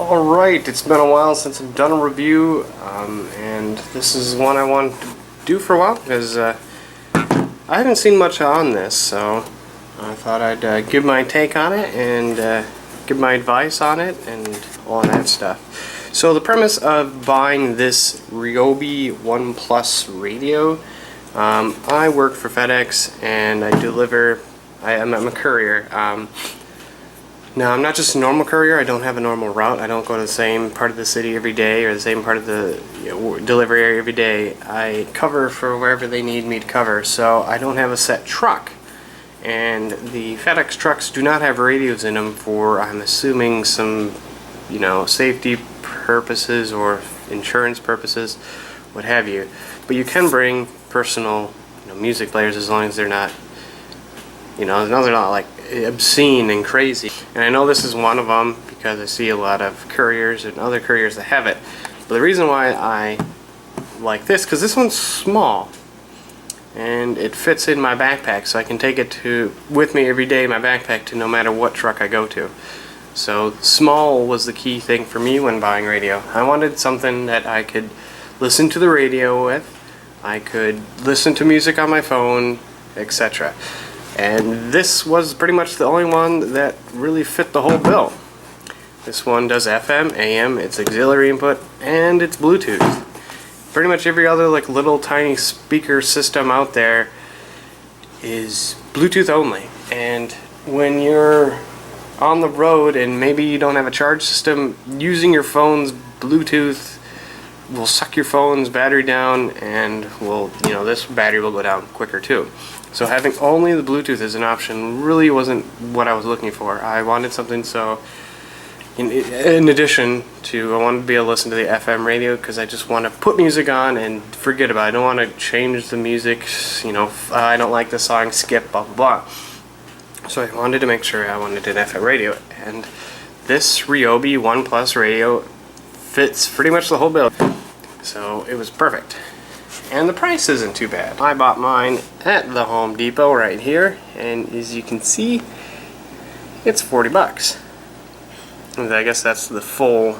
Alright, it's been a while since I've done a review, and this is one I wanted to do for a while because I haven't seen much on this, so I thought I'd give my take on it and give my advice on it and all that stuff. So the premise of buying this Ryobi One Plus radio, I work for FedEx and I deliver, I'm a courier. Now, I'm not just a normal courier. I don't have a normal route. I don't go to the same part of the city every day or the same part of the delivery area every day. I cover for wherever they need me to cover, so I don't have a set truck. And the FedEx trucks do not have radios in them for, I'm assuming, some, safety purposes or insurance purposes, what have you. But you can bring personal, music players as long as they're not, they're not like obscene and crazy. And I know this is one of them because I see a lot of couriers and other couriers that have it. But the reason why I like this, because this one's small and it fits in my backpack, so I can take it with me every day in my backpack to no matter what truck I go to. So small was the key thing for me when buying radio. I wanted something that I could listen to the radio with, I could listen to music on my phone, etc. And this was pretty much the only one that really fit the whole bill. This one does FM, AM, it's auxiliary input, and it's Bluetooth. Pretty much every other little tiny speaker system out there is Bluetooth only. And when you're on the road and maybe you don't have a charge system, using your phone's Bluetooth will suck your phone's battery down, and this battery will go down quicker too. So having only the Bluetooth as an option really wasn't what I was looking for. I wanted something so, in addition to, I wanted to be able to listen to the FM radio because I just want to put music on and forget about it. I don't want to change the music, I don't like the song, skip, blah blah blah. So I wanted to make sure I wanted an FM radio, and this Ryobi One Plus radio fits pretty much the whole bill. So it was perfect. And the price isn't too bad. I bought mine at the Home Depot right here, and as you can see, it's 40 bucks. And I guess that's the full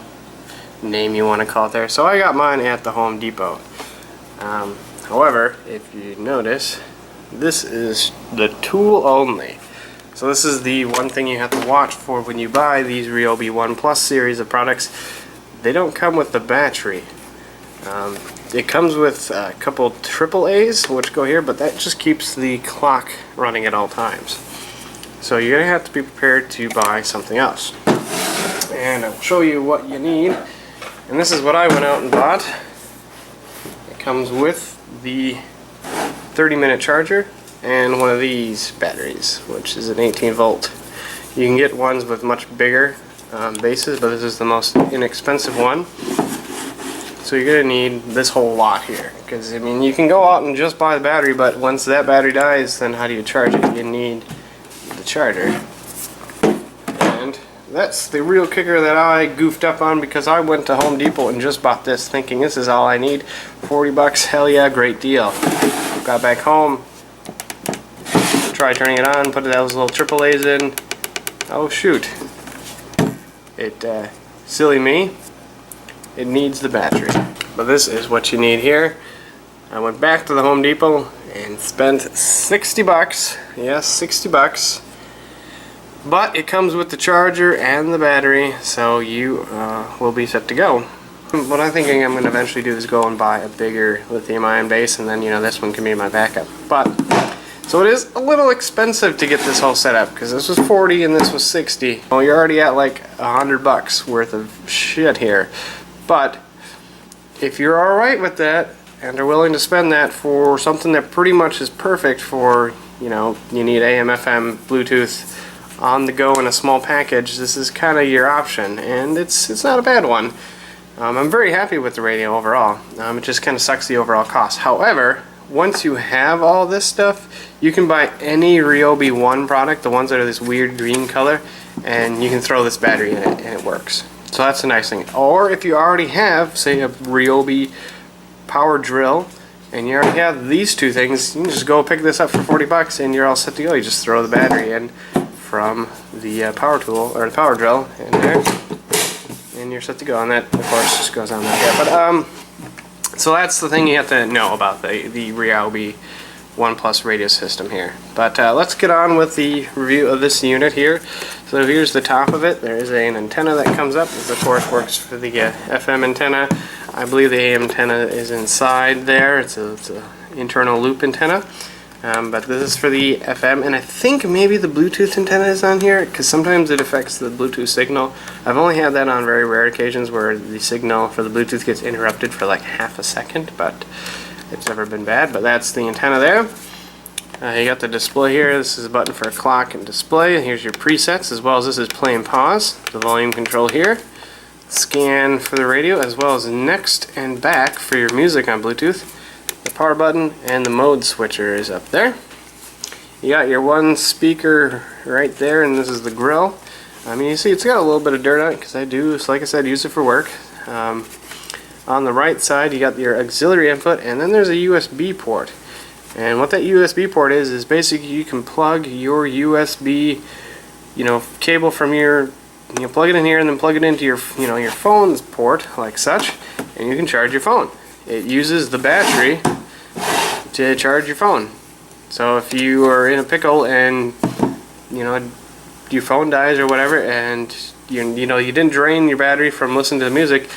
name you want to call it there. So I got mine at the Home Depot. However, if you notice, this is the tool only. So this is the one thing you have to watch for when you buy these Ryobi One Plus series of products. They don't come with the battery. It comes with a couple AAAs, which go here, but that just keeps the clock running at all times. So you're going to have to be prepared to buy something else. And I'll show you what you need. And this is what I went out and bought. It comes with the 30-minute charger and one of these batteries, which is an 18-volt. You can get ones with much bigger bases, but this is the most inexpensive one. So you're going to need this whole lot here, because you can go out and just buy the battery, but once that battery dies, then how do you charge it? You need the charger. And that's the real kicker that I goofed up on, because I went to Home Depot and just bought this thinking this is all I need. 40 bucks, hell yeah, great deal. Got back home, tried turning it on, put those little AAAs in. Oh shoot. Silly me. It needs the battery. But this is what you need here. I went back to the Home Depot and spent 60 bucks. Yes, 60 bucks. But it comes with the charger and the battery, so you will be set to go. What I'm thinking I'm going to eventually do is go and buy a bigger lithium-ion base, and then this one can be my backup. So it is a little expensive to get this whole setup, because this was 40 and this was 60. Well, you're already at like 100 bucks worth of shit here. But if you're alright with that and are willing to spend that for something that pretty much is perfect for, you need AM, FM, Bluetooth on the go in a small package, this is kind of your option, and it's not a bad one. I'm very happy with the radio overall. It just kind of sucks the overall cost. However, once you have all this stuff, you can buy any Ryobi One product, the ones that are this weird green color, and you can throw this battery in it and it works. So that's a nice thing. Or if you already have, say, a Ryobi power drill, and you already have these two things, you can just go pick this up for 40 bucks and you're all set to go. You just throw the battery in from the power tool, or the power drill in there, and and you're set to go. And that, of course, just goes on like that. But so that's the thing you have to know about the Ryobi OnePlus radio system here. But let's get on with the review of this unit here. So here's the top of it. There is an antenna that comes up. This, of course, works for the FM antenna. I believe the AM antenna is inside there. It's an internal loop antenna. But this is for the FM, and I think maybe the Bluetooth antenna is on here, because sometimes it affects the Bluetooth signal. I've only had that on very rare occasions where the signal for the Bluetooth gets interrupted for like half a second, but it's never been bad. But that's the antenna there. You got the display here. This is a button for a clock and display. Here's your presets, as well as this is play and pause. The volume control here. Scan for the radio, as well as next and back for your music on Bluetooth. The power button and the mode switcher is up there. You got your one speaker right there, and this is the grill. You see it's got a little bit of dirt on it because I do, like I said, use it for work. On the right side you got your auxiliary input, and then there's a USB port. And what that USB port is basically you can plug your USB, cable from your, plug it in here and then plug it into your, your phone's port like such, and you can charge your phone. It uses the battery to charge your phone. So if you are in a pickle and your phone dies or whatever, and you didn't drain your battery from listening to music,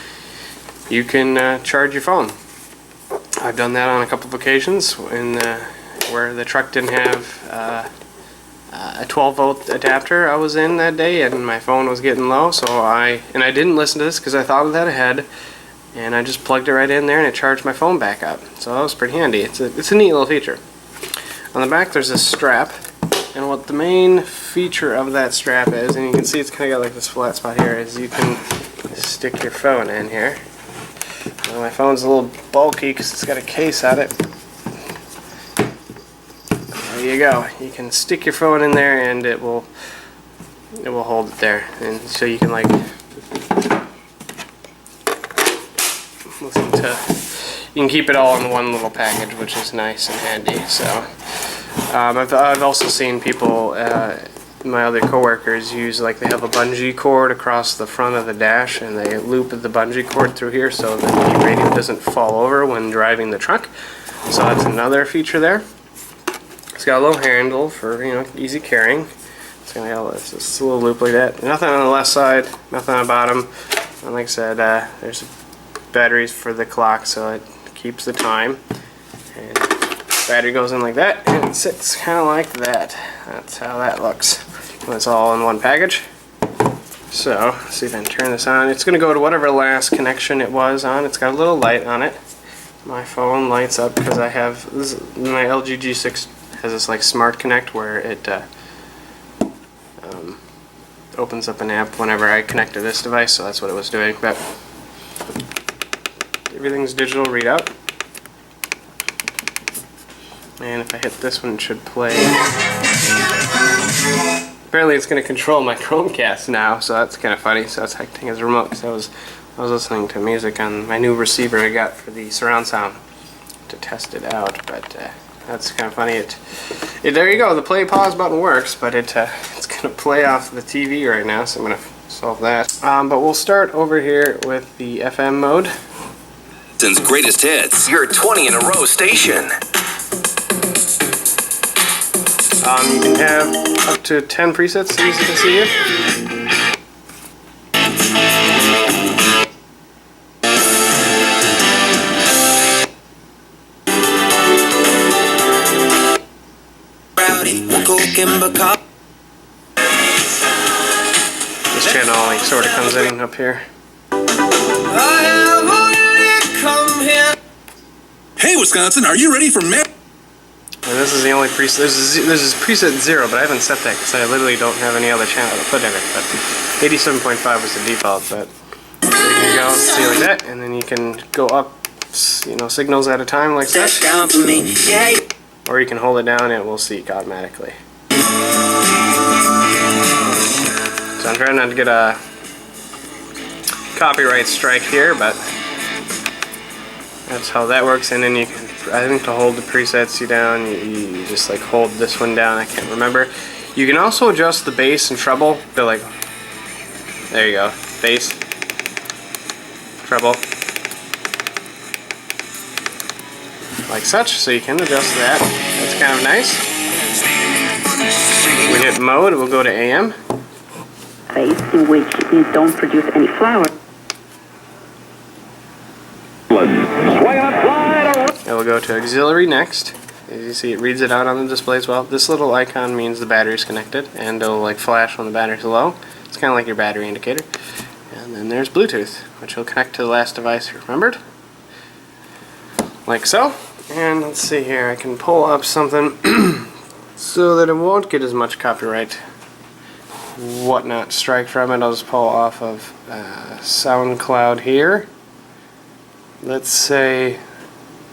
you can charge your phone. I've done that on a couple of occasions where the truck didn't have a 12-volt adapter I was in that day, and my phone was getting low. So I didn't listen to this because I thought of that ahead, and I just plugged it right in there and it charged my phone back up. So that was pretty handy. It's a neat little feature. On the back there's this strap, and what the main feature of that strap is, and you can see it's kind of got like this flat spot here, is you can stick your phone in here. Well, my phone's a little bulky because it's got a case on it. There you go. You can stick your phone in there and it will hold it there, and so you can like listen to. You can keep it all in one little package, which is nice and handy. So I've also seen people. My other coworkers use, like, they have a bungee cord across the front of the dash, and they loop the bungee cord through here so that the radio doesn't fall over when driving the truck. So that's another feature there. It's got a little handle for easy carrying. It's gonna have just a little loop like that. Nothing on the left side, nothing on the bottom. And like I said, there's batteries for the clock, so it keeps the time. And battery goes in like that, and it sits kind of like that. That's how that looks. It's all in one package. So, let's see if I can turn this on. It's going to go to whatever last connection it was on. It's got a little light on it. My phone lights up because I have my LG G6 has this like smart connect where it opens up an app whenever I connect to this device. So that's what it was doing. But everything's digital readout. And if I hit this one, it should play. Apparently it's going to control my Chromecast now, so that's kind of funny. So it's acting as a remote, because I was listening to music on my new receiver I got for the surround sound to test it out. But that's kind of funny. There you go. The play pause button works, but it's going to play off the TV right now, so I'm going to solve that. But we'll start over here with the FM mode. Since greatest hits, your 20 in a row station. You can have up to 10 presets, as you can see here. This channel only sort of comes in up here. Hey Wisconsin, are you ready for me? And this is the only preset. This is preset 0, but I haven't set that because I literally don't have any other channel to put in it. But 87.5 was the default. But there you go, see like that, and then you can go up, signals at a time like that. Or you can hold it down and it will seek automatically. So I'm trying not to get a copyright strike here, but that's how that works. And then you can, I think, to hold the presets down, you just like hold this one down. I can't remember. You can also adjust the bass and treble. They're like, there you go, bass. treble, like such, so you can adjust that. That's kind of nice. We hit mode, it will go to AM. Phase in which you don't produce any flower. It will go to auxiliary next. As you see, it reads it out on the display as well. This little icon means the battery's connected, and it'll like flash when the battery's low. It's kind of like your battery indicator. And then there's Bluetooth, which will connect to the last device you remembered, like so. And let's see here, I can pull up something so that it won't get as much copyright whatnot strike from it. I'll just pull off of SoundCloud here. Let's say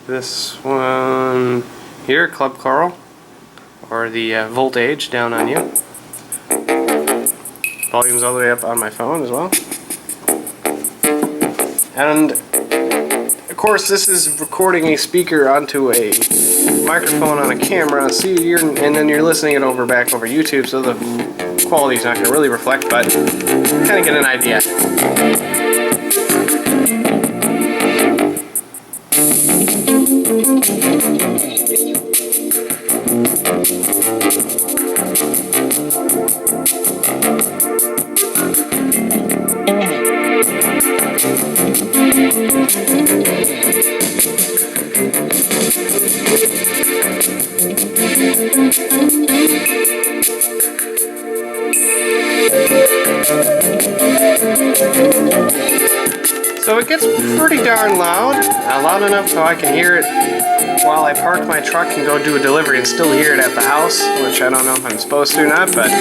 this one here, Club Coral, or the Voltage down on you. Volume's all the way up on my phone as well. And of course, this is recording a speaker onto a microphone on a camera, so and then you're listening it back over YouTube, so the quality's not going to really reflect, but kind of get an idea. So it gets pretty darn loud, loud enough so I can hear it while I park my truck and go do a delivery and still hear it at the house, which I don't know if I'm supposed to or not, but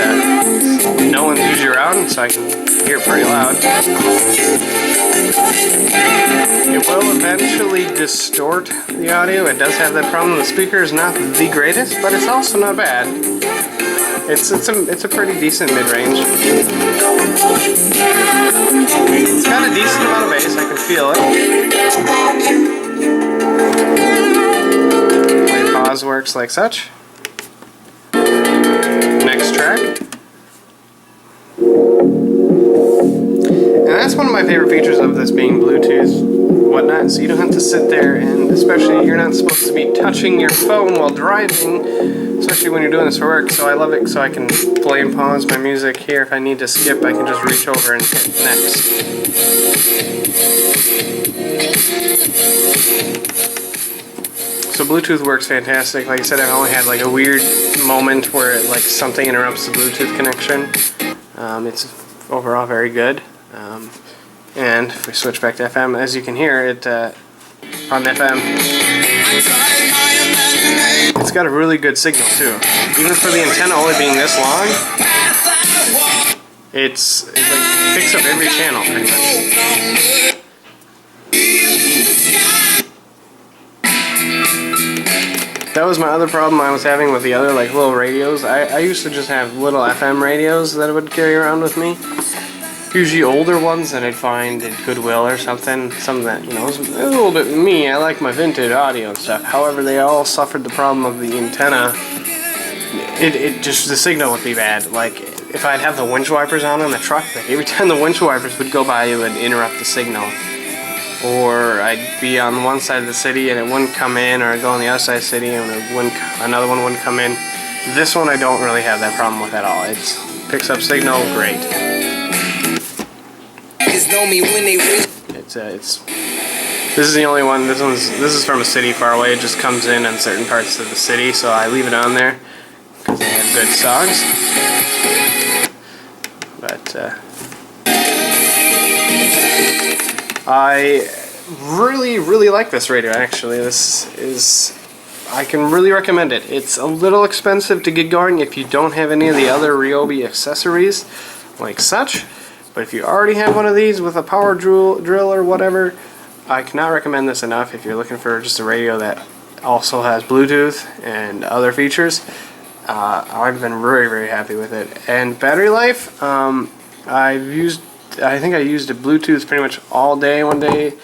no one's usually around, so I can hear it pretty loud. It will eventually distort the audio. It does have that problem. The speaker is not the greatest, but it's also not bad. It's a pretty decent mid-range. It's got a decent amount of bass, I can feel it. Play pause works like such. Next track. And that's one of my favorite features of this being Bluetooth, whatnot, so you don't have to sit there, and especially you're not supposed to be touching your phone while driving, especially when you're doing this for work, so I love it so I can play and pause my music here. If I need to skip, I can just reach over and hit next. So Bluetooth works fantastic. Like I said, I've only had like a weird moment where like something interrupts the Bluetooth connection. It's overall very good. And if we switch back to FM, as you can hear it on FM, it's got a really good signal too. Even for the antenna only being this long, it like picks up every channel pretty much. That was my other problem I was having with the other like little radios. I used to just have little FM radios that I would carry around with me. Usually older ones that I'd find at Goodwill or something. Some that, you know, is a little bit me. I like my vintage audio and stuff. However, they all suffered the problem of the antenna. It just, the signal would be bad. Like, if I'd have the windshield wipers on the truck, like every time the windshield wipers would go by, it would interrupt the signal. Or I'd be on one side of the city and it wouldn't come in, or I'd go on the other side of the city and another one wouldn't come in. This one I don't really have that problem with at all. It picks up signal great. This is the only one. This is from a city far away. It just comes in certain parts of the city, so I leave it on there because they have good songs. But I really like this radio. Actually, I can really recommend it. It's a little expensive to get going if you don't have any of the other Ryobi accessories like such. But if you already have one of these with a power drill or whatever, I cannot recommend this enough if you're looking for just a radio that also has Bluetooth and other features. I've been very happy with it. And battery life, I think I used a Bluetooth pretty much all day one day,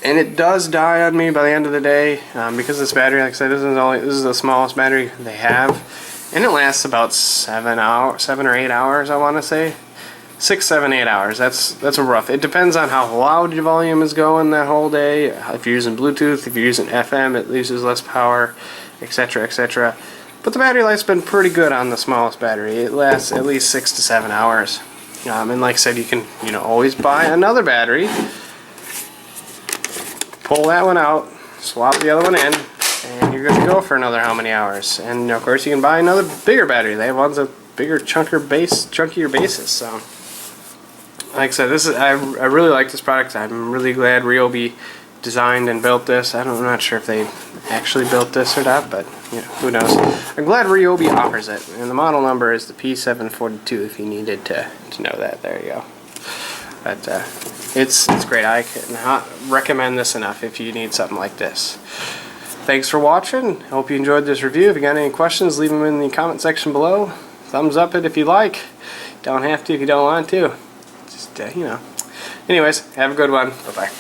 and it does die on me by the end of the day because this battery, like I said, this is the smallest battery they have, and it lasts about 7 or 8 hours, I want to say. 6, 7, 8 hours. That's a rough. It depends on how loud your volume is going that whole day. If you're using Bluetooth, if you're using FM, it uses less power, etc., etc. But the battery life's been pretty good on the smallest battery. It lasts at least 6 to 7 hours. And like I said, you can always buy another battery, pull that one out, swap the other one in, and you're good to go for another how many hours. And of course, you can buy another bigger battery. They have ones with bigger, chunkier bases. So, like I said, I really like this product. I'm really glad Ryobi designed and built this. I'm not sure if they actually built this or not, but who knows. I'm glad Ryobi offers it, and the model number is the P742 if you needed to know that. There you go. But it's great. I cannot recommend this enough if you need something like this. Thanks for watching. Hope you enjoyed this review. If you got any questions, leave them in the comment section below. Thumbs up it if you like. Don't have to if you don't want to. Just Anyways, have a good one. Bye bye.